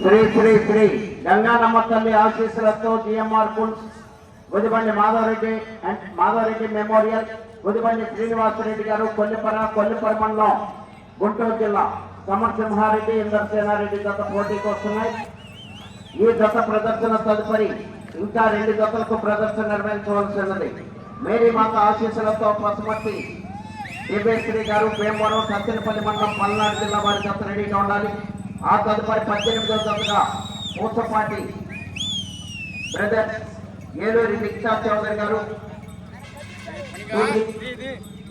శ్రీ శ్రీ శ్రీ గంగానమ్మ తల్లి ఆశీస్సులతో GMR Bulls Gudibandi Madhavareddy memorial Gudibandi Srinivasareddy గారు కొల్లిపర మండలం గుంటూరు జిల్లా సమరసింహారెడ్డి ఇంద్రసేనారెడ్డి జత పోటీకి వస్తున్నాయి. ఈ జత ప్రదర్శన తదుపరి ఇంకా 2 జతలకు ప్రదర్శన నిర్వహించవలసినది. మేరీ మాత ఆశీస్సులతో పసుమర్తి దివ్యశ్రీ గారు భీమవరం సత్తెనపల్లి మండలం పల్నాడు జిల్లా వారి జత రెడీగా ఉండాలి. ఆ తదుపరి 18వ జతగా పూసపాటి బ్రదర్స్ ఏలూరి దీక్షా చౌదరి గారు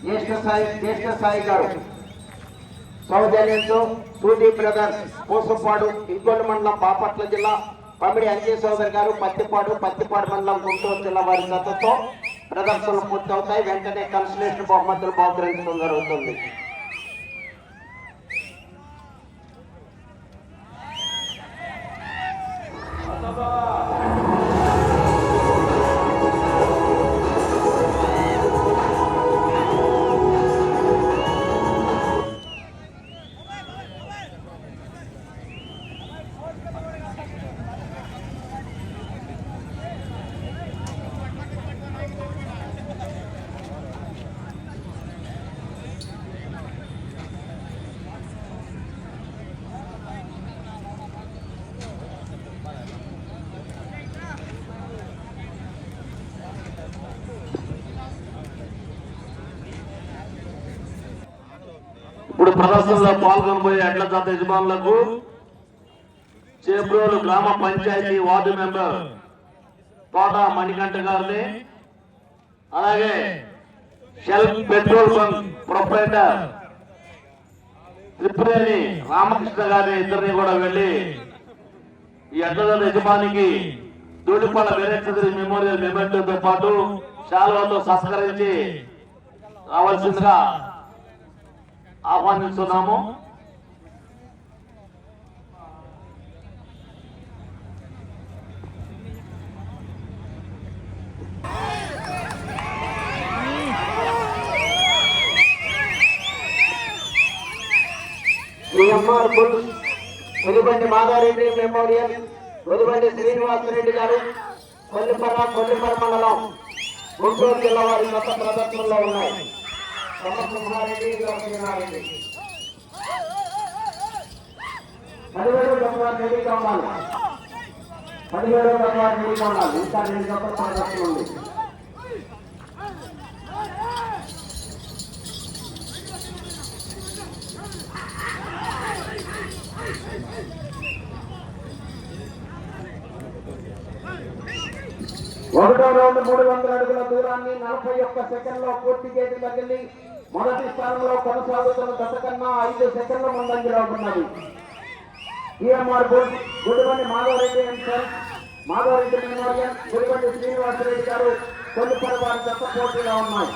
జ్యేష్ఠ సాయి గారు సౌజన్యంతో సూది బ్రదర్స్ పూసపాడు ఇంకోటి మండలం బాపట్ల జిల్లా పమిడి అంజయ్ చౌదరి గారు పత్తిపాడు మండలం గుంటూరు జిల్లా వారి జతతో ప్రదర్శనలు పూర్తవుతాయి. వెంటనే కన్సలేషన్ బహుమతులు బహుకరించడం జరుగుతుంది. ఇప్పుడు ప్రదర్శనలో పాల్గొనబోయే ఎడ్ల జాత యజమానులకు చేబ్రోలు గ్రామ పంచాయతీ వార్డు మెంబర్ తోట మణికంఠ గారిని, అలాగే Shell petrol bunk proprietor Tripureni Ramakrishna గారిని ఇద్దరిని కూడా వెళ్లి ఈ ఎడ్ల జాత యజమానికి దూడిపల్ల వీరేశ్వరి మెమోరియల్ మెమెంటోతో పాటు శాలువాతో సత్కరించి రావాల్సిందిగా ఆహ్వానిస్తున్నాము. గుదిబండి మాధవరెడ్డి మెమోరియల్ గుదిబండి శ్రీనివాసరెడ్డి గారు కొల్లిపర మండలం గుంటూరు జిల్లా వారి కొత్త ప్రదర్శనలో ఉన్నాయి. సమరసింహారెడ్డి ఇంద్రసేనారెడ్డి 17వ జత రెడీగా ఉండాలి. ఇంకా 2 జతల ప్రదర్శన ఉంది. ఒకటో రౌండ్ 300 అడుగుల దూరాన్ని 41 సెకండ్లో పూర్తి చేయడం జరిగింది. మొదటి స్థానంలో కొనసాగుతున్న గత కన్నా 5 సెకండ్ల ముందంజలో ఉన్నది. ఈఎంఆర్ గుడిబండి మాధవరెడ్డి మెమోరియల్ గుడిబండి శ్రీనివాసరెడ్డి గారు కొల్లిపర వారి జత పోటీలో ఉన్నాయి.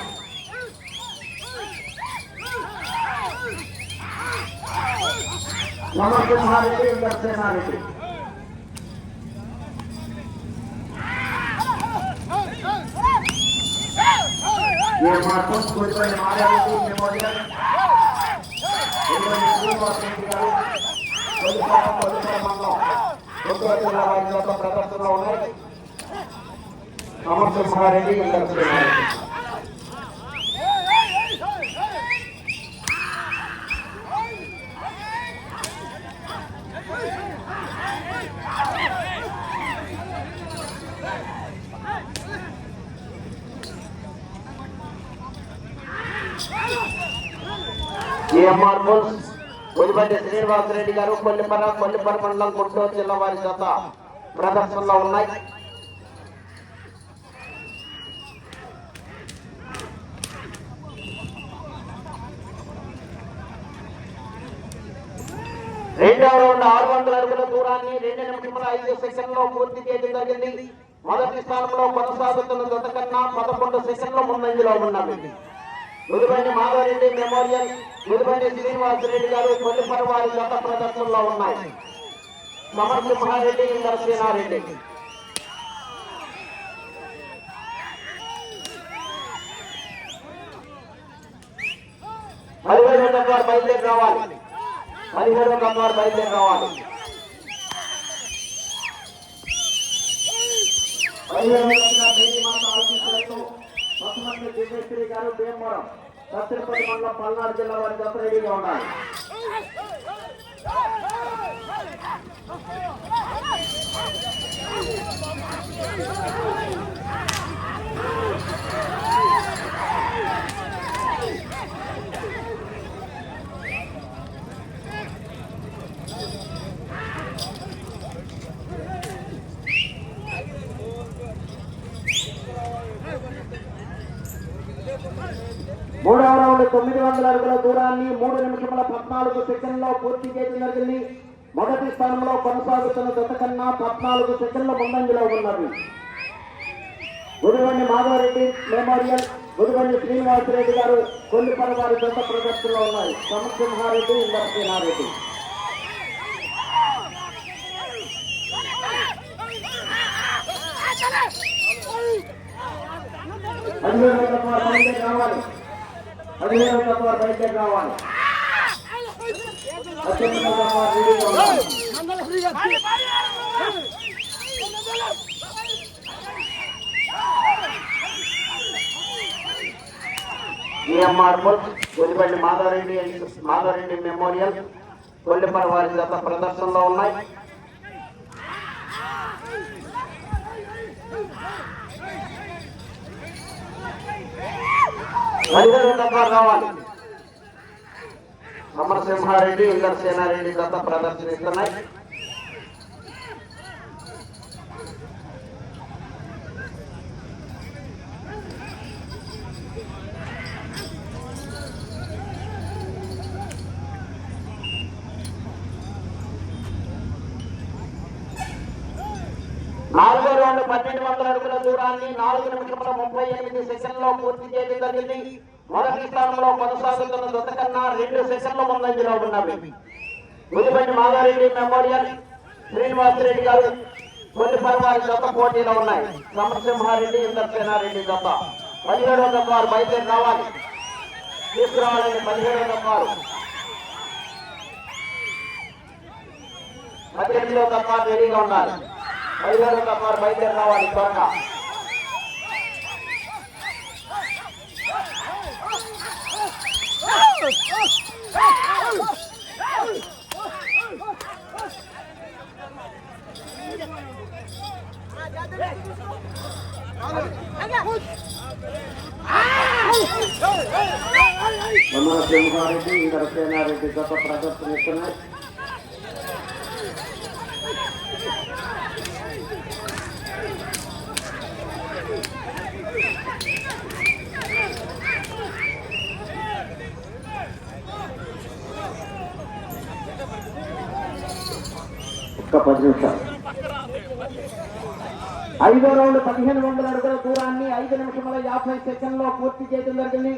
సమరసింహారెడ్డి ఇంద్రసేనారెడ్డి గుడిబండి మాధవరెడ్డి మెమోరియల్ గుడిబండి శ్రీనివాసరెడ్డి గారు కొల్లిపర మండలం గుంటూరు జిల్లా వారి జత ప్రదర్శనలో ఉన్నాయి. సమరసింహారెడ్డి ఇంద్రసేనారెడ్డి జిఎంఆర్ పుల్స్ గుదిబండి శ్రీనివాసరెడ్డి గారు కొల్లిపర మండలం గుంటూరు జిల్లా వారి జత ప్రదర్శనలో ఉన్నాయి. రెండవ రౌండ్ 600 అడుగుల దూరాన్ని 2 నిమిషముల 5 సెకండ్లో పూర్తి చేయడం జరిగింది. మొదటి స్థానంలో కొనసాగుతున్న జత కన్నా 11 సెకండ్ల ముందంజలో ఉన్నది. గుదిబండి మాధవరెడ్డి మెమోరియల్ గుదిబండి శ్రీనివాసరెడ్డి గారు కొల్లిపర వారి జత ప్రదర్శనలో ఉన్నాయి. సమరసింహారెడ్డి ఇంద్రసేనారెడ్డి బయలుదేరి రావాలి. 17వ నంబర్ బయలుదేరి రావాలి. 17వ మేరీమాత ఆశీస్సులతో బసుమతి దివ్యశ్రీ గారు భీమవరం సత్తిపల్లి మండలం పల్నాడు జిల్లా వారి జత రెడీగా ఉండాలి. మూడవ రౌండ్ 900 అడుగుల దూరాన్ని 3 నిమిషముల 14 సెకండ్లో పూర్తి చేయడం జరిగింది. మొదటి స్థానంలో కొనసాగుతున్న జత కన్నా 14 సెకండ్ల ముందంజలో ఉన్నది. గుడిబండి మాధవరెడ్డి మెమోరియల్, గుడిబండి శ్రీనివాసరెడ్డి గారు కొల్లిపర వారి జత ప్రదర్శనలో ఉన్నాయి. సమసింహారెడ్డి, ఇంద్రసేనారెడ్డి. కావాలి 15వ తత్వాలు బయటకు రావాలి. ఈఎంఆర్ గుడిబండి మాధవరెడ్డి మెమోరియల్ కొల్లిపర వారి జత ప్రదర్శనలో ఉన్నాయి. రావాలి. సమరసింహారెడ్డి, ఇంద్రసేనారెడ్డి జత ప్రదర్శనిస్తున్నాయి. నాలుగో రౌండ్ 1200 అడుగుల దూరాన్ని 4 నిమిషముల 38 సెకండ్లో పూర్తి చేయడం జరిగింది. మొదటి స్థానంలో కొనసాగుతున్న జత కన్నా 2 సెకండ్ల ముందంజలో ఉన్నవి. గుడిబండి మాధవరెడ్డి మెమోరియల్, శ్రీనివాసరెడ్డి గారు కొల్లిపర వారి జత పోటీలో ఉన్నాయి. సమరసింహారెడ్డి, ఇంద్రసేనారెడ్డి జత. 17వ నంబర్ బయలుదేరి రావాలి. తీసుకురావాలని 17వ నంబర్. 18వ నంబర్ రెడీగా ఉండాలి. 17వ నంబర్ బయలుదేరి రావాలి త్వరగా. సమరసింహారెడ్డి, ఇంద్రసేనారెడ్డి జత ప్రదర్శనిస్తున్నాయి. ఒక్క 10 నిమిషాలు. 5వ రౌండ్ 1500 అడుగుల దూరాన్ని 5 నిమిషముల 50 సెకండ్లో పూర్తి చేయడం జరిగింది.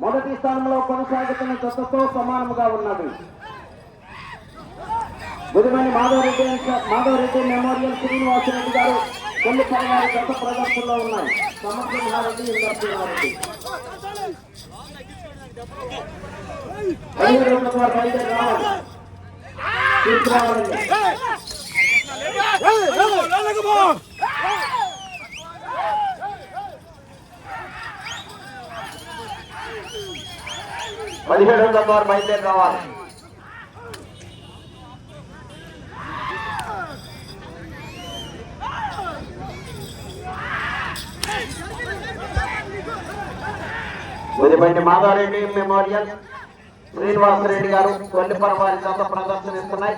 మొదటి స్థానంలో కొనసాగుతున్న జతతో సమానముగా ఉన్నది. గుడిబండి మాధవరెడ్డి మెమోరియల్, శ్రీనివాసరెడ్డి గారు కొల్లిపర వారి జత ప్రదర్శనలో ఉన్నాయి. సమసింహారెడ్డి, ఇంద్రసేనారెడ్డి. 17వ నంబర్ బయలుదేరి రావాలి. తీసుకురావాలండి. 17వ నంబర్ బయలుదేరి రావాలి. గుడిబండి మాధవరెడ్డి మెమోరియల్, శ్రీనివాసరెడ్డి గారు కొల్లిపర వారి జత ప్రదర్శనిస్తున్నాయి.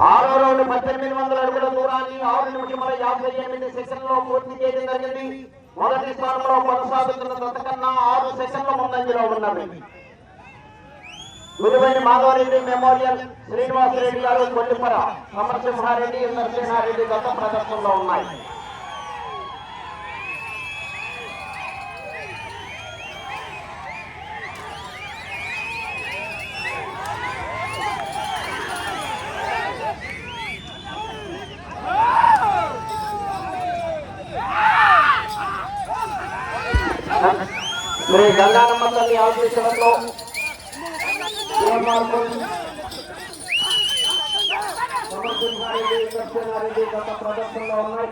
ఆరో రౌండ్ 1800 అడుగుల దూరాన్ని 6 నిమిషముల 58 సెకండ్లో పూర్తి చేయడం జరిగింది. మొదటి స్థానంలో కొనసాగుతున్న జత కన్నా 6 సెకండ్ల ముందంజలో ఉన్నవి. గుడిబండి మాధవరెడ్డి మెమోరియల్, శ్రీనివాసరెడ్డి గారు కొల్లిపర, సమరసింహారెడ్డి, ఇంద్రసేనారెడ్డి జత ప్రదర్శనలో ఉన్నాయి. శ్రీ గంగానమ్మ తల్లి ఆశీస్సులతో సమర్పించారెడ్డి సత్యనారెడ్డి గత ప్రదర్శనలో ఉన్నాయి.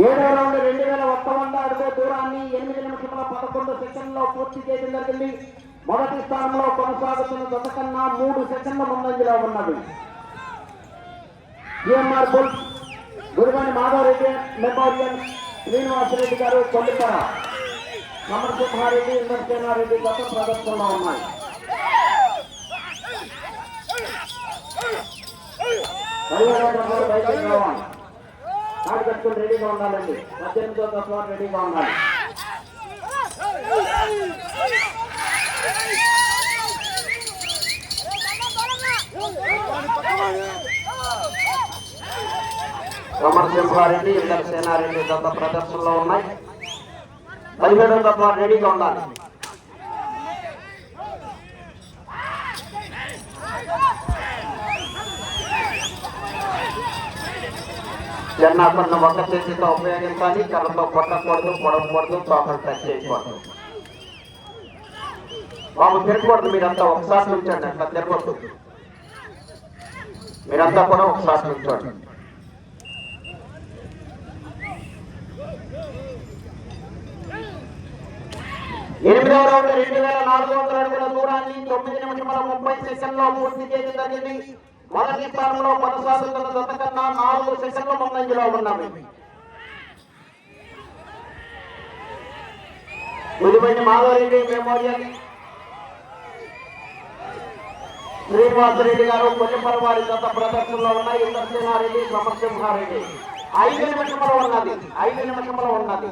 ఏడవ రౌండ్ 2100 అడుగుల దూరాన్ని 8 నిమిషముల 11 సెకండ్లో పూర్తి చేయడం జరిగింది. మొదటి స్థానంలో కొనసాగుతున్న జత కన్నా 3 సెకండ్ల ముందంజలో ఉన్నది. GMR Bulls Guruvani Madhavareddy memorial Srinivasareddy గారు కొల్లిపర, సమర్సింహారెడ్డి ఇంద్రసేనారెడ్డి గత ప్రదర్శనలో ఉన్నాయి. కార్యకర్తలు రెడీగా ఉండాలండి. 18వ తత్వం రెడీగా ఉండాలి. సమర్సింహారెడ్డి ఇంద్రసేనారెడ్డి గత ప్రదర్శనలో ఉన్నాయి. 17వ తత్వం రెడీగా ఉండాలి. జన్నాసన్న ఒక చేతితో ఉపయోగించాలి. కర్రతో కొట్టకూడదు, పొడవకూడదు, తోకలు టచ్ చేయకూడదు. బాబు తిరగకూడదు. మీరంతా ఒకసారి నుంచండి. అట్లా తిరగొద్దు. మీరంతా కూడా ఒకసారి నుంచోండి. ఎనిమిదవ రౌండ్ 2400 అడుగుల దూరాన్ని 9 నిమిషముల 30 సెకండ్లో పూర్తి చేయడం జరిగింది. మొదటి స్థానంలో కొనసాగుతున్న జత కన్నా 4 సెకండ్ల ముందంజలో ఉన్నవి. గుడిబండి మాధవరెడ్డి మెమోరియల్ శ్రీనివాసరెడ్డి గారు కొల్లిపర వారి గత ప్రదర్శనలో ఉన్నాయి. ఇంద్రసేనారెడ్డి సమర్సింహారెడ్డి 5 నిమిషంలో ఉన్నది. 5 నిమిషంలో ఉన్నది.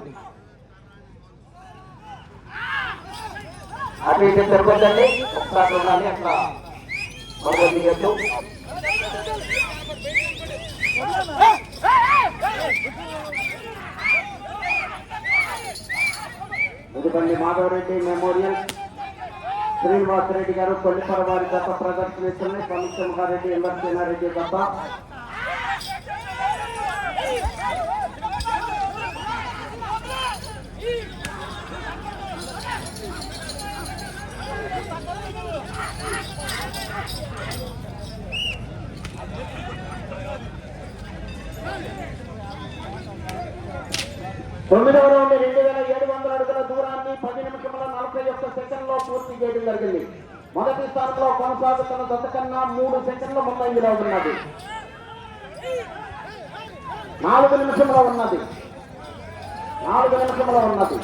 అటు ఇటు తిరగొద్దండి. ఒకసారి ఉండాలి. అట్లా మొదలు గుడిబండి మాధవరెడ్డి మెమోరియల్ శ్రీనివాసరెడ్డి గారు కొల్లిపర వారి గత ప్రదర్శనిస్తున్నాయి. సమర్సింహారెడ్డి ఇంద్రసేనారెడ్డి గత తొమ్మిదవ రౌండ్ 2700 అడుగుల దూరాన్ని 10 నిమిషముల 41 సెకండ్లో పూర్తి చేయడం జరిగింది. మొదటి స్థానంలో కొనసాగుతున్న జత కన్నా 3 సెకండ్ల ముందంజలో ఉన్నది. 4 నిమిషంలో ఉన్నది. 4 నిమిషంలో ఉన్నది.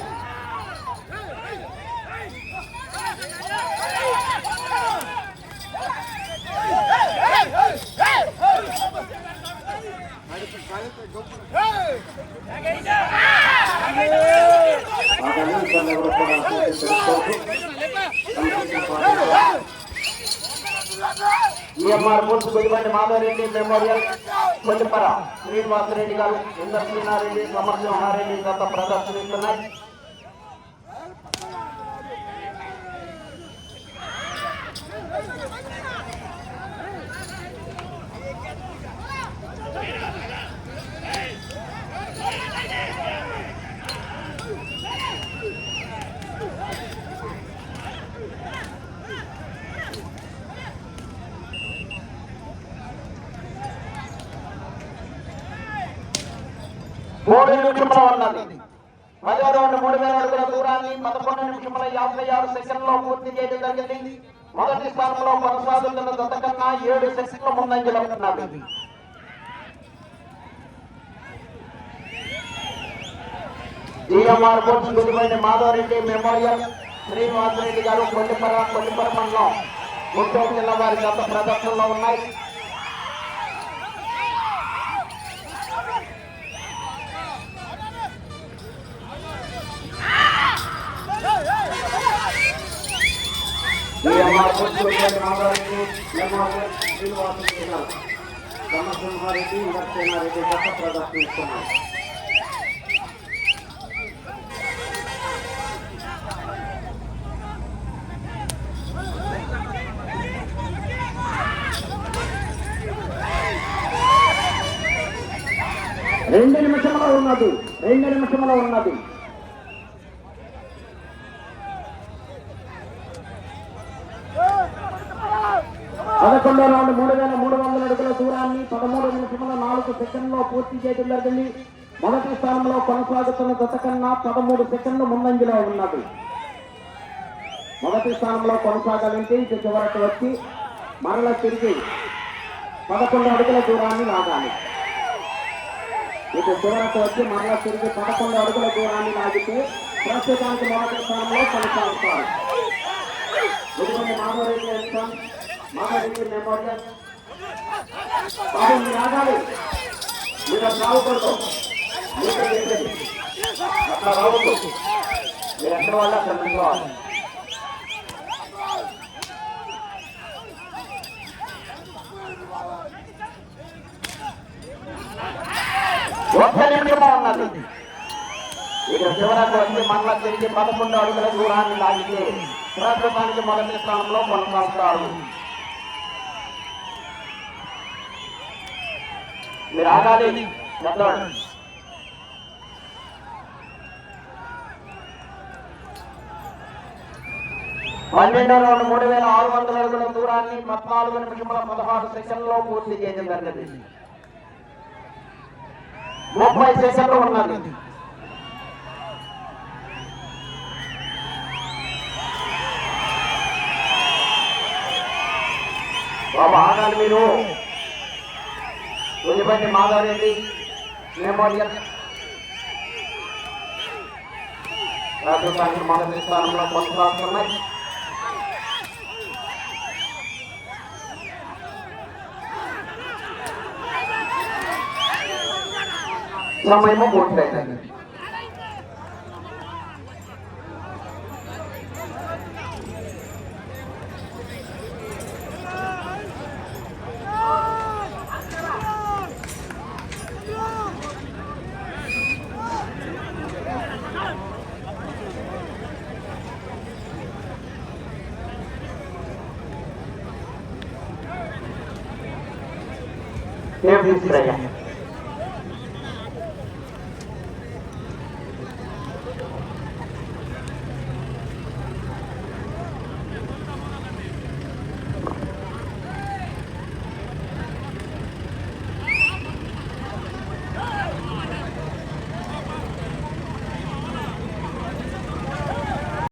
EMR Bulls Gudibandi Madhavareddy memorial Kollipara Srinivasareddy గారు ఇంద్రసేనారెడ్డి సమర్సింహారెడ్డి గత ప్రదర్శనిస్తున్నాయి. మూడు నిమిషంలో ఉన్నది. 10వ రౌండ్ 3000 అడుగుల దూరాన్ని 11 నిమిషముల 56 సెకండ్లో పూర్తి చేయడం జరిగింది. మొదటి స్థానంలో కొనసాగుతున్న జత కన్నా 7 సెకండ్ల ముందంజలో ఉన్నది. GMR Bulls Gudibandi Madhavareddy memorial Srinivasareddy గారు కొల్లిపర మండలం గుంటూరు జిల్లా వారి గత ప్రదర్శనలో ఉన్నాయి. శ్రీనివాసరెడ్డి బ్రహ్మసింహారెడ్డి ఇంద్రసేనారెడ్డి గత ప్రదర్శిస్తున్నారు. రెండు నిమిషంలో ఉన్నది. 11వ రౌండ్ 3300 అడుగుల దూరాన్ని 13 నిమిషముల 4 సెకండ్లో పూర్తి చేయడం జరిగింది. మొదటి స్థానంలో కొనసాగుతున్న జత కన్నా 13 సెకండ్లు ముందంజలో ఉన్నది. మొదటి స్థానంలో కొనసాగాలంటే ఇటు చివరకు వచ్చి మరలా తిరిగి 11 అడుగుల దూరాన్ని లాగాలి. ఇటు చివరకు వచ్చి మరలా తిరిగి 11 అడుగుల దూరాన్ని లాగితే ప్రస్తుతానికి మొదటి స్థానంలో కొనసాగుతారు. మాధవరెడ్డి మెమోరియల్ బాబు మీరు ఆగాలి. మీరు రావకూడదు. అట్లా రావద్దు. మీరు ఎక్కడ వాళ్ళు అక్కడ నిలవాలి. ఒక్క నిమిషంలో ఉన్నది. ఇక చివరకు వచ్చి మరలా తిరిగి 11 అడుగుల దూరాన్ని లాగితే ప్రస్తుతానికి మొదటి స్థానంలో కొనసాగుతారు. మీరు ఆగాలి. 12వ రౌండ్ 3600 అడుగుల దూరాన్ని 14 నిమిషముల 16 సెకండ్లో పూర్తి చేయడం జరిగింది. 30 సెకండ్లు ఉన్నది. బాబు ఆగాలి. మీరు ఉల్లిపల్లి మాధవరెడ్డి మెమోరియల్ రాజధాని మొదటి స్థానంలో కొనసాగుతున్నాయి. సమయము పూర్తయింది. తీసుకురయ్యా